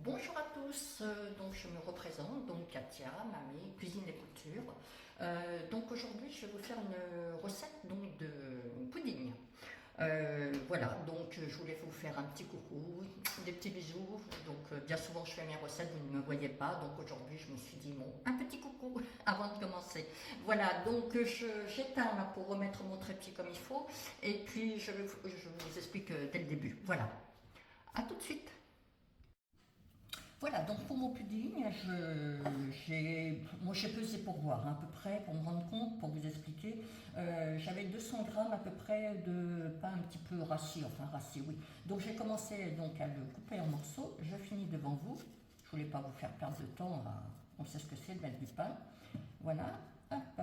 Bonjour à tous, donc je me représente, donc Katia, mamie, cuisine et couture. Donc aujourd'hui je vais vous faire une recette donc, de pudding. Voilà, donc je voulais vous faire un petit coucou, des petits bisous. Donc bien souvent je fais mes recettes, vous ne me voyez pas, donc aujourd'hui je me suis dit bon, un petit coucou avant de commencer. Voilà, donc j'éteins là pour remettre mon trépied comme il faut, et puis je vous explique dès le début. Voilà, à tout de suite. Voilà, donc pour mon pudding, moi j'ai pesé pour voir à peu près, pour me rendre compte, pour vous expliquer. J'avais 200 grammes à peu près de pain un petit peu rassis, enfin rassis, oui. Donc j'ai commencé donc à le couper en morceaux. Je finis devant vous. Je ne voulais pas vous faire perdre de temps. On sait ce que c'est de mettre du pain. Voilà. Hop.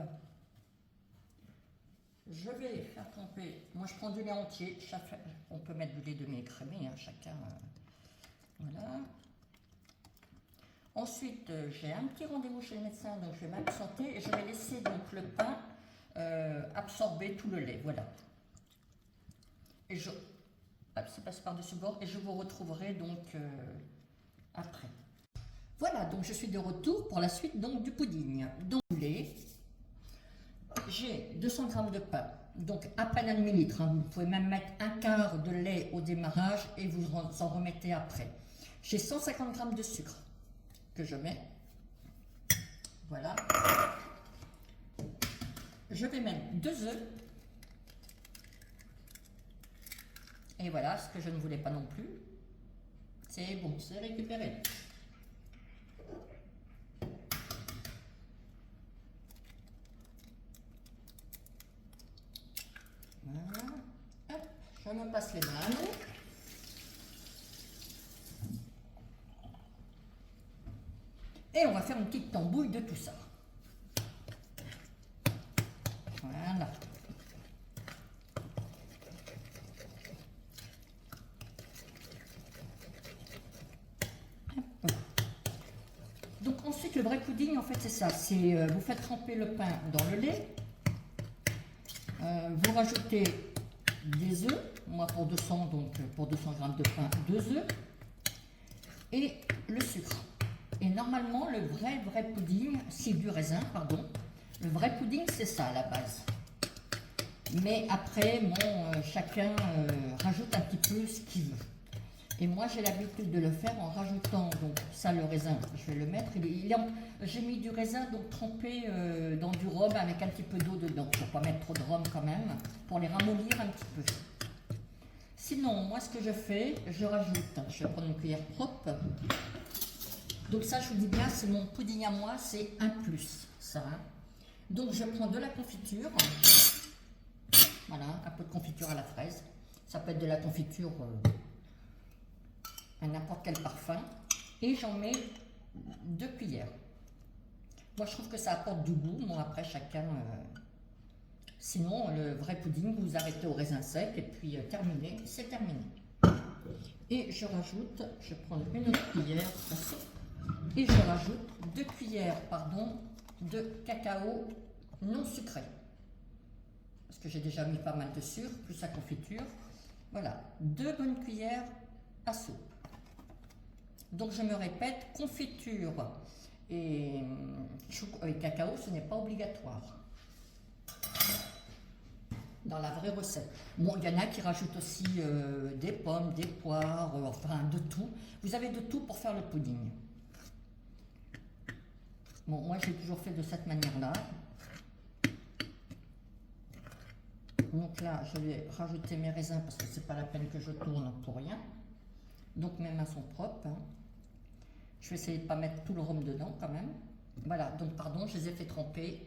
Je vais faire tremper. Moi je prends du lait entier. On peut mettre du lait demi-écrémé, hein, chacun. Voilà. Ensuite, j'ai un petit rendez-vous chez le médecin, donc je vais m'absenter et je vais laisser donc le pain absorber tout le lait. Voilà. Et ça passe par-dessus le bord et je vous retrouverai donc après. Voilà, donc je suis de retour pour la suite donc du pudding. Donc le lait, j'ai 200 g de pain, donc à peine un demi-litre. Hein. Vous pouvez même mettre un quart de lait au démarrage et vous en remettez après. J'ai 150 g de sucre que je mets. Voilà. Je vais mettre 2 œufs. Et voilà, ce que je ne voulais pas non plus. C'est bon, c'est récupéré. Voilà. Hop, je me passe les mains. Et on va faire une petite tambouille de tout ça. Voilà. Donc ensuite le vrai pudding en fait c'est ça, c'est vous faites tremper le pain dans le lait, vous rajoutez des œufs, moi pour 200 donc pour 200 g de pain 2 œufs et le sucre. Et normalement le vrai pudding, c'est du raisin pardon, le vrai pudding c'est ça à la base. Mais après bon, chacun rajoute un petit peu ce qu'il veut. Et moi, j'ai l'habitude de le faire en rajoutant, donc ça, le raisin, je vais le mettre. J'ai mis du raisin donc trempé dans du rhum avec un petit peu d'eau dedans. Il ne faut pas mettre trop de rhum quand même, pour les ramollir un petit peu. Sinon, moi, ce que je fais, je rajoute, je vais prendre une cuillère propre. Donc ça, je vous dis bien, c'est mon pudding à moi, c'est un plus, ça. Hein. Donc, je prends de la confiture. Voilà, un peu de confiture à la fraise. Ça peut être de la confiture... à n'importe quel parfum, et j'en mets 2 cuillères. Moi je trouve que ça apporte du goût, moi après chacun, sinon le vrai pudding vous arrêtez au raisin sec et puis terminé, c'est terminé. Et je rajoute, je prends une autre cuillère et je rajoute 2 cuillères pardon, de cacao non sucré, parce que j'ai déjà mis pas mal de sucre, plus la confiture, voilà, 2 bonnes cuillères à soupe. Donc je me répète, confiture et cacao, ce n'est pas obligatoire dans la vraie recette. Bon, il y en a qui rajoutent aussi des pommes, des poires, enfin de tout. Vous avez de tout pour faire le pudding. Bon, moi j'ai toujours fait de cette manière-là. Donc là, je vais rajouter mes raisins parce que c'est pas la peine que je tourne pour rien. Donc mes mains sont propres. Hein. Je vais essayer de ne pas mettre tout le rhum dedans quand même. Voilà, donc pardon, je les ai fait tremper.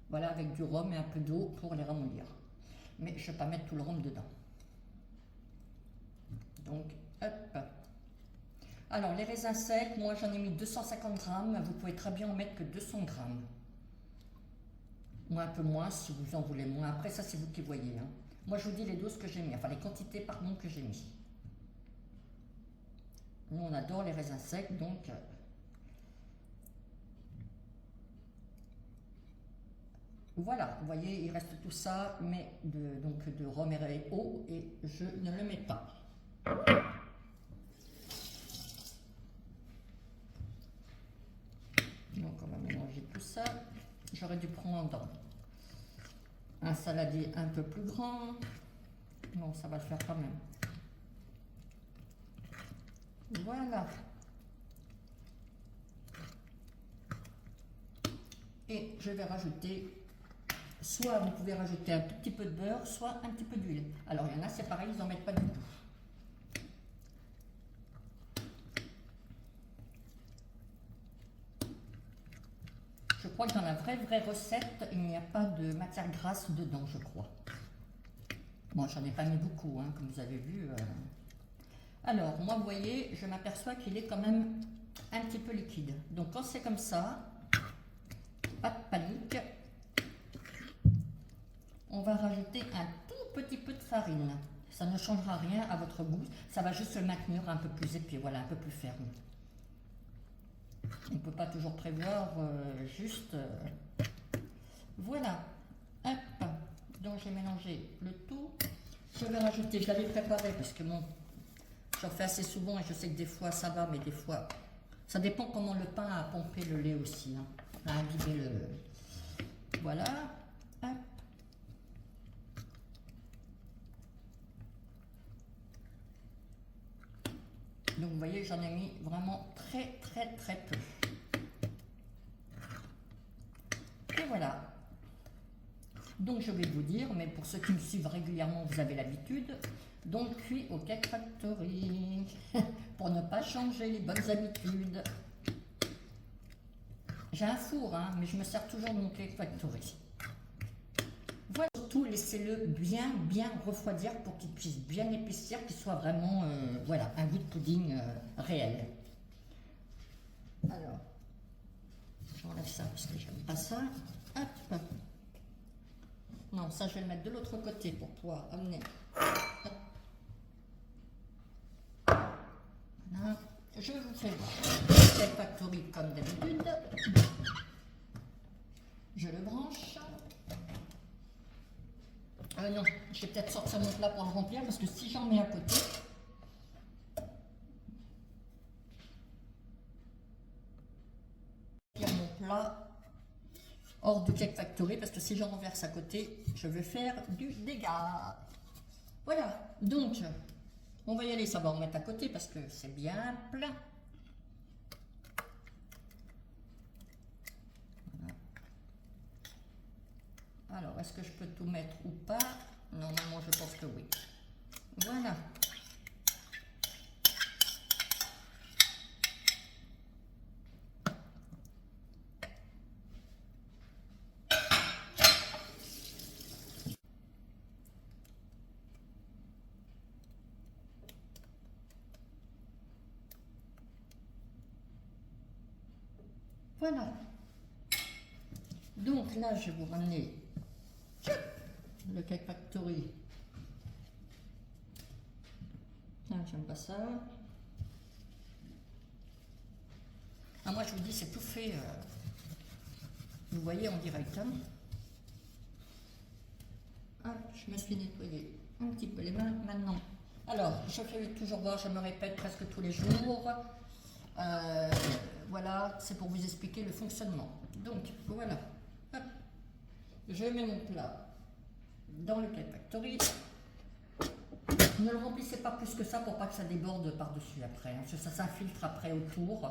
Voilà, avec du rhum et un peu d'eau pour les ramollir. Mais je ne vais pas mettre tout le rhum dedans. Donc, hop. Alors, les raisins secs, moi j'en ai mis 250 grammes. Vous pouvez très bien en mettre que 200 grammes. Moi un peu moins si vous en voulez moins. Après, ça c'est vous qui voyez. Hein. Moi je vous dis les doses que j'ai mis, enfin les quantités pardon que j'ai mis. Nous, on adore les raisins secs, donc voilà, vous voyez, il reste tout ça, mais donc de rhum et eau, et je ne le mets pas. j'aurais dû prendre un saladier un peu plus grand. Bon, ça va le faire quand même. Voilà. Et je vais rajouter, soit vous pouvez rajouter un tout petit peu de beurre, soit un petit peu d'huile. Alors il y en a, c'est pareil, ils n'en mettent pas du tout. Je crois que dans la vraie recette, il n'y a pas de matière grasse dedans, je crois. Bon, j'en ai pas mis beaucoup, hein, comme vous avez vu. Alors, moi, vous voyez, je m'aperçois qu'il est quand même un petit peu liquide. Donc, quand c'est comme ça, pas de panique. On va rajouter un tout petit peu de farine. Ça ne changera rien à votre goût. Ça va juste le maintenir un peu plus épais, voilà, un peu plus ferme. On ne peut pas toujours prévoir juste... voilà. Hop. Donc, j'ai mélangé le tout. Je vais rajouter, je l'avais préparé parce que bon, j'en fais assez souvent et je sais que des fois ça va, mais des fois... Ça dépend comment le pain a pompé le lait aussi, hein, a imbibé le... Voilà. Hop. Donc vous voyez, j'en ai mis vraiment très peu. Et voilà. Donc je vais vous dire, mais pour ceux qui me suivent régulièrement, vous avez l'habitude, donc cuit au Cake Factory, pour ne pas changer les bonnes habitudes. J'ai un four, hein, mais je me sers toujours de mon Cake Factory. Voilà, surtout laissez-le bien refroidir pour qu'il puisse bien épaissir, qu'il soit vraiment, voilà, un goût de pudding réel. Alors, j'enlève ça parce que j'aime pas ça. Hop. Non, ça je vais le mettre de l'autre côté pour pouvoir amener. Hop. Voilà. Je vous fais voir. Cake Factory comme d'habitude. Je le branche. Non, je vais peut-être sortir mon plat pour le remplir parce que si j'en mets à côté, mon plat hors du Cake Factory parce que si j'en renverse à côté, je vais faire du dégât. Voilà, donc on va y aller, ça va en mettre à côté parce que c'est bien plat. Alors, est-ce que je peux tout mettre ou pas? Normalement, je pense que oui. Voilà. Voilà. Donc là, je vais vous ramener le Cake Factory. Ah, j'aime pas ça. Ah, moi, je vous dis, c'est tout fait. Vous voyez en direct. Hein. Ah, je me suis nettoyé un petit peu les mains maintenant. Alors, je fais toujours voir, je me répète presque tous les jours. Voilà, c'est pour vous expliquer le fonctionnement. Donc, voilà. Hop. Je mets mon plat dans le Cake Factory. Ne le remplissez pas plus que ça pour pas que ça déborde par-dessus après. Hein, parce que ça s'infiltre après autour.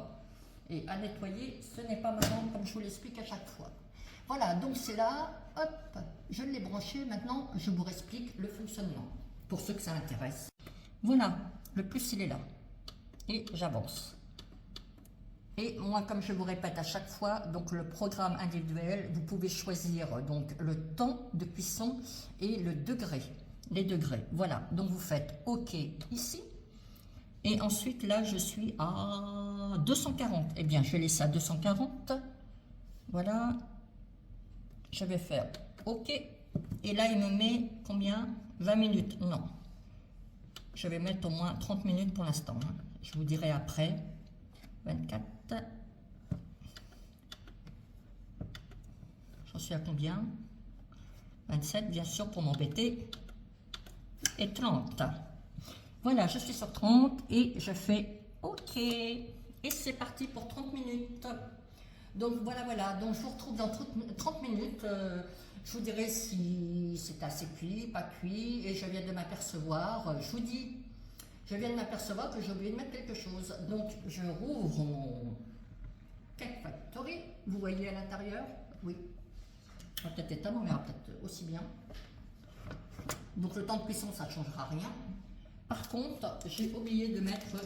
Et à nettoyer, ce n'est pas marrant comme je vous l'explique à chaque fois. Voilà, donc c'est là. Hop, je l'ai branché. Maintenant, je vous explique le fonctionnement. Pour ceux que ça intéresse. Voilà, le plus il est là. Et j'avance. Et moi, comme je vous répète à chaque fois, donc le programme individuel, vous pouvez choisir donc le temps de cuisson et le degré, les degrés. Voilà, donc vous faites OK ici. Et ensuite, là, je suis à 240. Eh bien, je vais laisser à 240. Voilà. Je vais faire OK. Et là, il me met combien? 20 minutes. Non. Je vais mettre au moins 30 minutes pour l'instant. Hein. Je vous dirai après. 24. J'en suis à combien? 27, bien sûr, pour m'embêter. Et 30. Voilà, je suis sur 30 et je fais OK. Et c'est parti pour 30 minutes. Donc voilà, donc je vous retrouve dans 30 minutes. Je vous dirai si c'est assez cuit, pas cuit, et je viens de m'apercevoir, je vous dis, je viens de m'apercevoir que j'ai oublié de mettre quelque chose. Donc je rouvre mon Cake Factory, vous voyez à l'intérieur, oui, ça va peut-être étonnant, mais peut-être aussi bien. Donc le temps de cuisson, ça ne changera rien. Par contre, j'ai oublié de mettre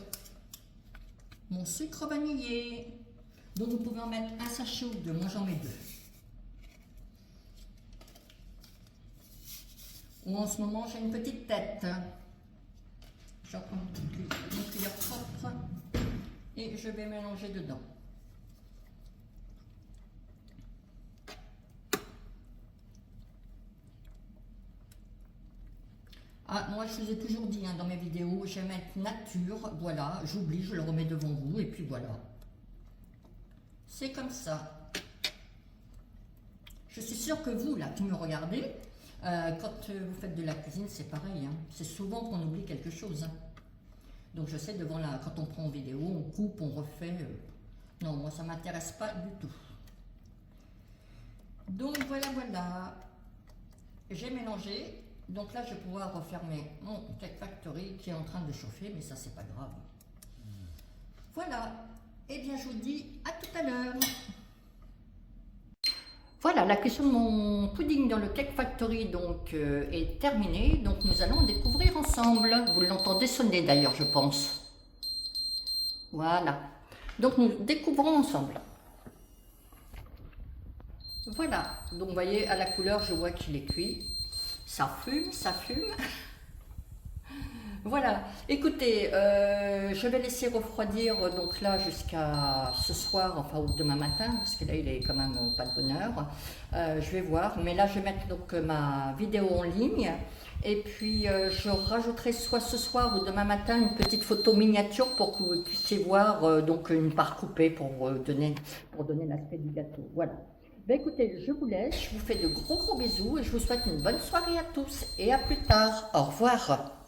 mon sucre vanillé. Donc vous pouvez en mettre un sachet ou deux, moi j'en mets deux. Ou en ce moment j'ai une petite tête. Je prends une cuillère propre et je vais mélanger dedans. Ah, moi je vous ai toujours dit dans mes vidéos, je vais mettre nature, voilà, j'oublie, je le remets devant vous et puis voilà. C'est comme ça. Je suis sûre que vous, là, qui me regardez, quand vous faites de la cuisine, c'est pareil. C'est souvent qu'on oublie quelque chose. Donc je sais, quand on prend en vidéo, on coupe, on refait. Non, moi, ça ne m'intéresse pas du tout. Donc voilà. J'ai mélangé. Donc là, je vais pouvoir refermer mon Cake Factory qui est en train de chauffer, mais ça, c'est pas grave. Voilà. Eh bien, je vous dis à tout à l'heure. Voilà, la cuisson de mon pudding dans le Cake Factory donc, est terminée. Donc, nous allons découvrir ensemble. Vous l'entendez sonner d'ailleurs, je pense. Voilà. Donc, nous découvrons ensemble. Voilà. Donc, vous voyez, à la couleur, je vois qu'il est cuit. Ça fume, ça fume. Voilà, écoutez, je vais laisser refroidir donc là jusqu'à ce soir, enfin ou demain matin, parce que là il est quand même pas de bonne heure. Je vais voir, mais là je vais mettre donc ma vidéo en ligne et puis je rajouterai soit ce soir ou demain matin une petite photo miniature pour que vous puissiez voir donc une part coupée pour donner l'aspect du gâteau. Voilà. Ben écoutez, je vous laisse, je vous fais de gros bisous et je vous souhaite une bonne soirée à tous et à plus tard. Au revoir.